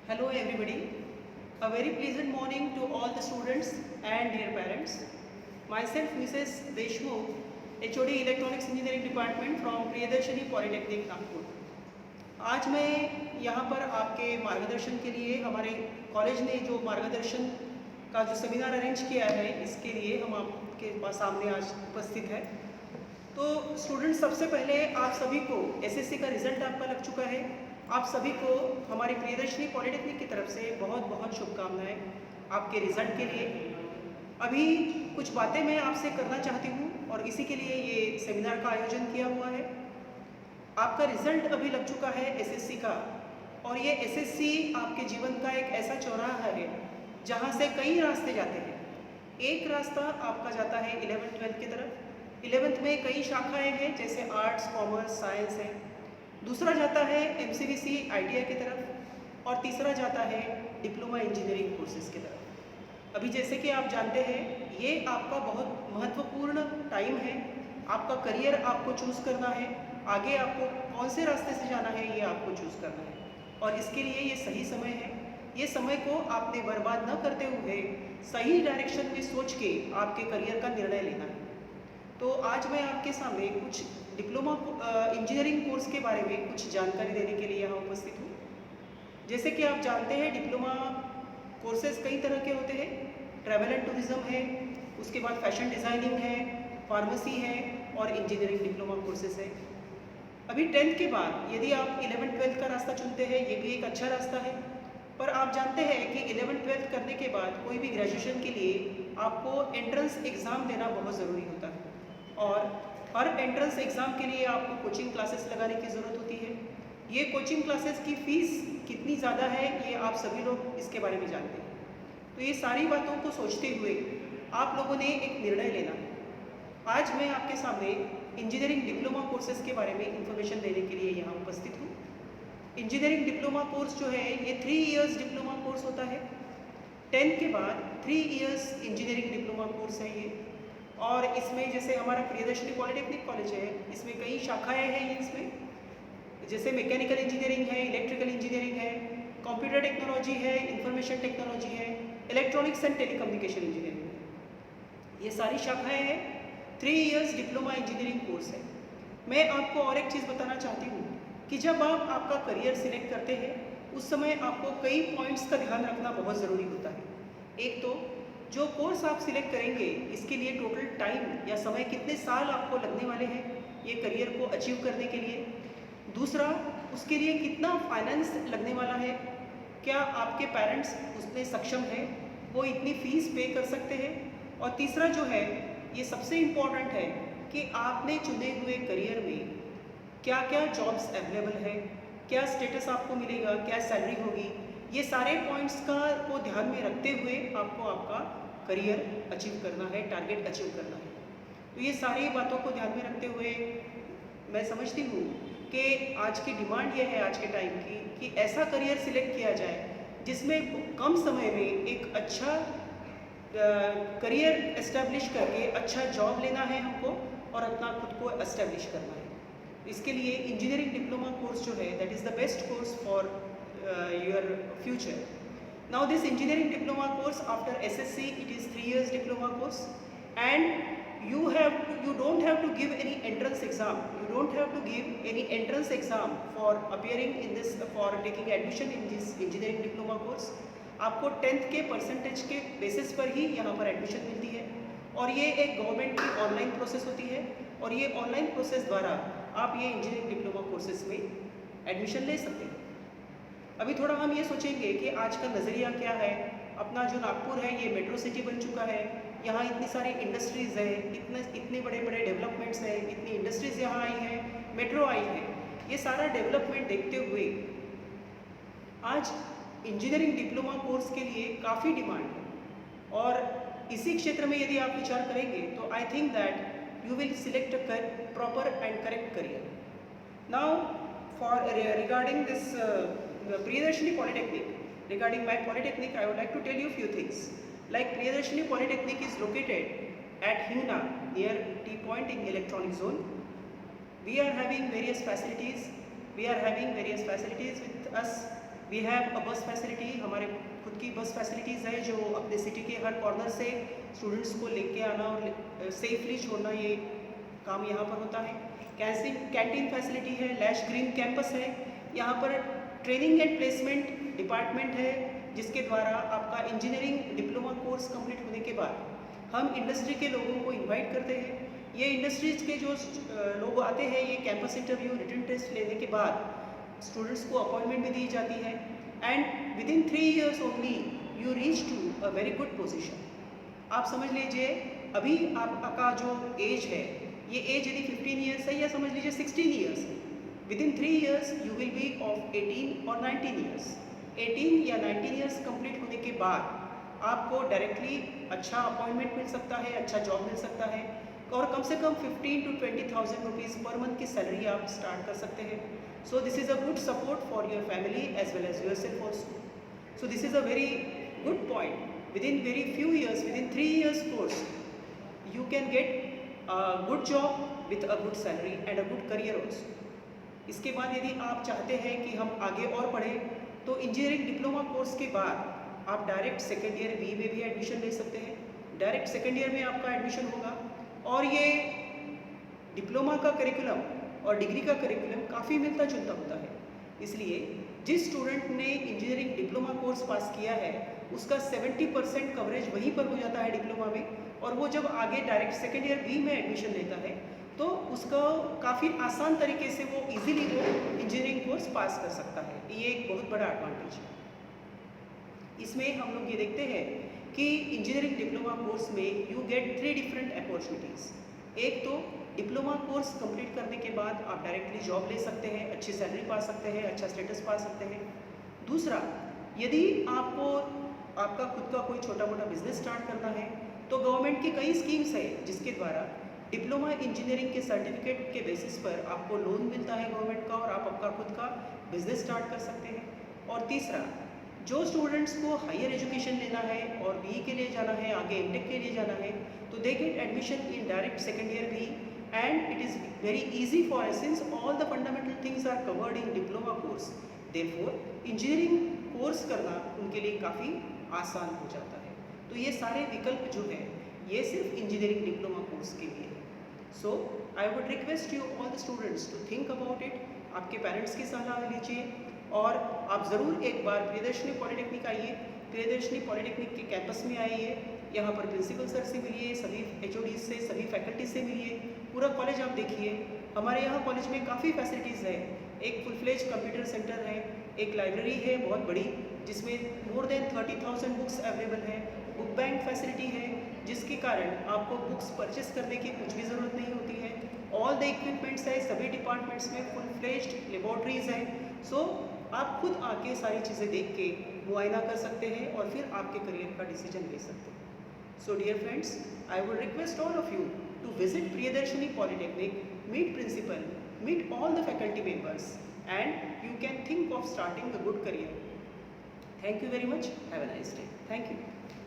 Hello everybody. A very pleasant morning to all the students and dear parents. Myself Mrs. Deshmukh, HOD Electronics Engineering Department from Priyadarshini Polytechnic Nagpur. आज मैं यहाँ पर आपके मार्गदर्शन के लिए हमारे कॉलेज ने जो मार्गदर्शन का जो सेमिनार अरेंज किया है इसके लिए हम आपके सामने आज उपस्थित है। तो स्टूडेंट्स, सबसे पहले आप सभी को एसएससी का रिजल्ट आपका लग चुका है। आप सभी को हमारी प्रियदर्शनी पॉलिटेक्निक की तरफ से बहुत बहुत शुभकामनाएं आपके रिजल्ट के लिए। अभी कुछ बातें मैं आपसे करना चाहती हूँ और इसी के लिए ये सेमिनार का आयोजन किया हुआ है। आपका रिजल्ट अभी लग चुका है एसएससी का, और ये एसएससी आपके जीवन का एक ऐसा चौराहा है जहाँ से कई रास्ते जाते हैं। एक रास्ता आपका जाता है 11th-12th की तरफ। 11th में कई शाखाएं हैं जैसे आर्ट्स, कॉमर्स, साइंस है। दूसरा जाता है MCVC ITI की तरफ, और तीसरा जाता है डिप्लोमा इंजीनियरिंग कोर्सेज़ की तरफ। अभी जैसे कि आप जानते हैं, ये आपका बहुत महत्वपूर्ण टाइम है। आपका करियर आपको चूज़ करना है, आगे आपको कौन से रास्ते से जाना है ये आपको चूज़ करना है, और इसके लिए ये सही समय है। ये समय को आपने बर्बाद न करते हुए सही डायरेक्शन में सोच के आपके करियर का निर्णय लेना है। तो आज मैं आपके सामने कुछ डिप्लोमा इंजीनियरिंग कोर्स के बारे में कुछ जानकारी देने के लिए यहाँ उपस्थित हूँ। जैसे कि आप जानते हैं, डिप्लोमा कोर्सेज कई तरह के होते हैं। ट्रैवल एंड टूरिज़्म है, उसके बाद फैशन डिज़ाइनिंग है, फार्मेसी है, और इंजीनियरिंग डिप्लोमा कोर्सेज है। अभी 10th के बाद यदि आप 11th-12th का रास्ता चुनते हैं, ये भी एक अच्छा रास्ता है। पर आप जानते हैं कि 11th-12th करने के बाद कोई भी ग्रेजुएशन के लिए आपको एंट्रेंस एग्ज़ाम देना बहुत ज़रूरी होता है, और हर एंट्रेंस एग्ज़ाम के लिए आपको कोचिंग क्लासेस लगाने की ज़रूरत होती है। ये कोचिंग क्लासेस की फ़ीस कितनी ज़्यादा है ये आप सभी लोग इसके बारे में जानते हैं। तो ये सारी बातों को सोचते हुए आप लोगों ने एक निर्णय लेना है। आज मैं आपके सामने इंजीनियरिंग डिप्लोमा कोर्सेज़ के बारे में इंफॉर्मेशन देने के लिए यहाँ उपस्थित हूँ। इंजीनियरिंग डिप्लोमा कोर्स जो है ये 3 इयर्स डिप्लोमा कोर्स होता है। 10th के बाद 3 इयर्स इंजीनियरिंग डिप्लोमा कोर्स है ये। और इसमें जैसे हमारा प्रियदर्शनी पॉलिटेक्निक कॉलेज है, इसमें कई शाखाएं हैं। इसमें जैसे मैकेनिकल इंजीनियरिंग है, इलेक्ट्रिकल इंजीनियरिंग है, कंप्यूटर टेक्नोलॉजी है, इंफॉर्मेशन टेक्नोलॉजी है, इलेक्ट्रॉनिक्स एंड टेलीकम्युनिकेशन इंजीनियरिंग है। ये सारी शाखाएं हैं। 3 इयर्स डिप्लोमा इंजीनियरिंग कोर्स है। मैं आपको और एक चीज़ बताना चाहती हूँ कि जब आप आपका करियर सिलेक्ट करते हैं उस समय आपको कई पॉइंट्स का ध्यान रखना बहुत ज़रूरी होता है। एक तो जो कोर्स आप सिलेक्ट करेंगे इसके लिए टोटल टाइम या समय कितने साल आपको लगने वाले हैं ये करियर को अचीव करने के लिए। दूसरा, उसके लिए कितना फाइनेंस लगने वाला है, क्या आपके पेरेंट्स उसमें सक्षम हैं, वो इतनी फ़ीस पे कर सकते हैं। और तीसरा जो है, ये सबसे इम्पॉर्टेंट है कि आपने चुने हुए करियर में क्या क्या जॉब्स अवेलेबल है, क्या स्टेटस आपको मिलेगा, क्या सैलरी होगी। ये सारे पॉइंट्स को ध्यान में रखते हुए आपको आपका करियर अचीव करना है, टारगेट अचीव करना है। तो ये सारी बातों को ध्यान में रखते हुए मैं समझती हूँ कि आज की डिमांड ये है आज के टाइम की कि ऐसा करियर सिलेक्ट किया जाए जिसमें कम समय में एक अच्छा करियर एस्टेब्लिश करके अच्छा जॉब लेना है हमको और अपना खुद को एस्टेब्लिश करना है। इसके लिए इंजीनियरिंग डिप्लोमा कोर्स जो है that is the best course for your future. Now this engineering diploma course after SSC it is 3 years diploma course, and you don't have to give any entrance exam. You don't have to give any entrance exam for appearing in this, for taking admission in this engineering diploma course. आपको 10th के percentage के basis पर ही यहाँ पर admission मिलती है, और ये एक गवर्नमेंट की ऑनलाइन प्रोसेस होती है, और ये ऑनलाइन प्रोसेस द्वारा आप ये इंजीनियरिंग डिप्लोमा कोर्सेज में एडमिशन ले सकते हैं। अभी थोड़ा हम ये सोचेंगे कि आज का नज़रिया क्या है। अपना जो नागपुर है ये मेट्रो सिटी बन चुका है, यहाँ इतनी सारी इंडस्ट्रीज़ हैं, इतने बड़े बड़े डेवलपमेंट्स हैं, इतनी इंडस्ट्रीज़ यहाँ आई हैं, मेट्रो आई है। ये सारा डेवलपमेंट देखते हुए आज इंजीनियरिंग डिप्लोमा कोर्स के लिए काफ़ी डिमांड है, और इसी क्षेत्र में यदि आप विचार करेंगे तो I think that you will select a proper and correct career. Now for regarding this Priyadarshini Polytechnic, regarding my polytechnic, I would like to tell you a few things. Like Priyadarshini Polytechnic is located at Hingna near T Point in Electronic Zone. We are having various facilities. We are having various facilities with us we have a bus facility, हमारे खुद की बस facilities है जो अपने city के हर corner से students को लेके आना और सेफली छोड़ना, ये काम यहाँ पर होता है। कैंटीन फैसिलिटी है, लैश ग्रीन कैंपस है, यहाँ पर ट्रेनिंग एंड प्लेसमेंट डिपार्टमेंट है जिसके द्वारा आपका इंजीनियरिंग डिप्लोमा कोर्स कंप्लीट होने के बाद हम इंडस्ट्री के लोगों को इनवाइट करते हैं। ये इंडस्ट्रीज के जो लोग आते हैं, ये कैंपस इंटरव्यू, रिटन टेस्ट लेने के बाद स्टूडेंट्स को अपॉइंटमेंट भी दी जाती है and within 3 years only you reach to a very good position. आप समझ लीजिए अभी आपका जो एज है, ये एज यदि 15 years है या समझ लीजिए 16 years है, with in 3 years you will be of 18 और 19 years। 18 या 19 years कंप्लीट होने के बाद आपको डायरेक्टली अच्छा अपॉइंटमेंट मिल सकता है, अच्छा जॉब मिल सकता है और कम से कम 15 to 20,000 रुपीज़ पर मंथ की सैलरी आप स्टार्ट कर सकते हैं। So this is a good support for your family as well as yourself also. So this is a very good point. Within very few years, within 3 years course you can get a good job with a good salary and a good career also. इसके बाद यदि आप चाहते हैं कि हम आगे और पढ़ें तो इंजीनियरिंग डिप्लोमा कोर्स के बाद आप डायरेक्ट सेकेंड ईयर बी में भी एडमिशन ले सकते हैं। डायरेक्ट सेकेंड ईयर में आपका एडमिशन होगा और ये डिप्लोमा का करिकुलम और डिग्री का करिकुलम काफ़ी मिलता जुलता होता है। इसलिए जिस स्टूडेंट ने इंजीनियरिंग डिप्लोमा कोर्स पास किया है उसका 70% कवरेज वहीं पर हो जाता है डिप्लोमा में, और वो जब आगे डायरेक्ट सेकेंड ईयर बी में एडमिशन लेता है तो उसका काफ़ी आसान तरीके से वो इजीली वो इंजीनियरिंग कोर्स पास कर सकता है। ये एक बहुत बड़ा एडवांटेज है। इसमें हम लोग ये देखते हैं कि इंजीनियरिंग डिप्लोमा कोर्स में यू गेट 3 डिफरेंट अपॉर्चुनिटीज़। एक तो डिप्लोमा कोर्स कंप्लीट करने के बाद आप डायरेक्टली जॉब ले सकते हैं, अच्छी सैलरी पा सकते हैं, अच्छा स्टेटस पा सकते हैं। दूसरा, यदि आपको आपका खुद का कोई छोटा मोटा बिजनेस स्टार्ट करना है तो गवर्नमेंट की कई स्कीम्स है जिसके द्वारा डिप्लोमा इंजीनियरिंग के सर्टिफिकेट के बेसिस पर आपको लोन मिलता है गवर्नमेंट का और आप आपका खुद का बिजनेस स्टार्ट कर सकते हैं। और तीसरा, जो स्टूडेंट्स को हायर एजुकेशन लेना है और बीई के लिए जाना है, आगे एमटेक के लिए जाना है, तो they get admission in direct second year B and it is very easy for us since all the fundamental things are covered in diploma course. Therefore engineering course करना उनके लिए काफ़ी आसान हो जाता है। तो ये सारे विकल्प जो है ये सिर्फ इंजीनियरिंग डिप्लोमा कोर्स के लिए है। So I would request you all the students to think about it. आपके पेरेंट्स की सलाह लीजिए और आप ज़रूर एक बार प्रियदर्शनी पॉलिटेक्निक आइए। प्रियदर्शनी पॉलिटेक्निक के कैंपस में आइए, यहाँ पर प्रिंसिपल सर से मिलिए, सभी HOD से, सभी फैकल्टी से मिलिए, पूरा कॉलेज आप देखिए। हमारे यहाँ कॉलेज में काफ़ी फैसिलिटीज़ है। एक फुल फ्लेज कंप्यूटर सेंटर है, एक लाइब्रेरी है बहुत बड़ी जिसमें मोर देन 30,000 बुक्स अवेलेबल है, बुक बैंक फैसिलिटी है जिसके कारण आपको बुक्स परचेस करने की कुछ भी ज़रूरत नहीं होती है। ऑल द इक्विपमेंट्स है, सभी डिपार्टमेंट्स में फुल फ्लेज्ड लेबॉर्ट्रीज़ हैं। सो आप खुद आके सारी चीज़ें देख के मुआयना कर सकते हैं और फिर आपके करियर का डिसीजन ले सकते हैं। So dear friends, I would request all of you to visit Priyadarshini Polytechnic, meet principal, meet all the faculty members, and you can think of starting a good career. Thank you very much. Have a nice day. Thank you.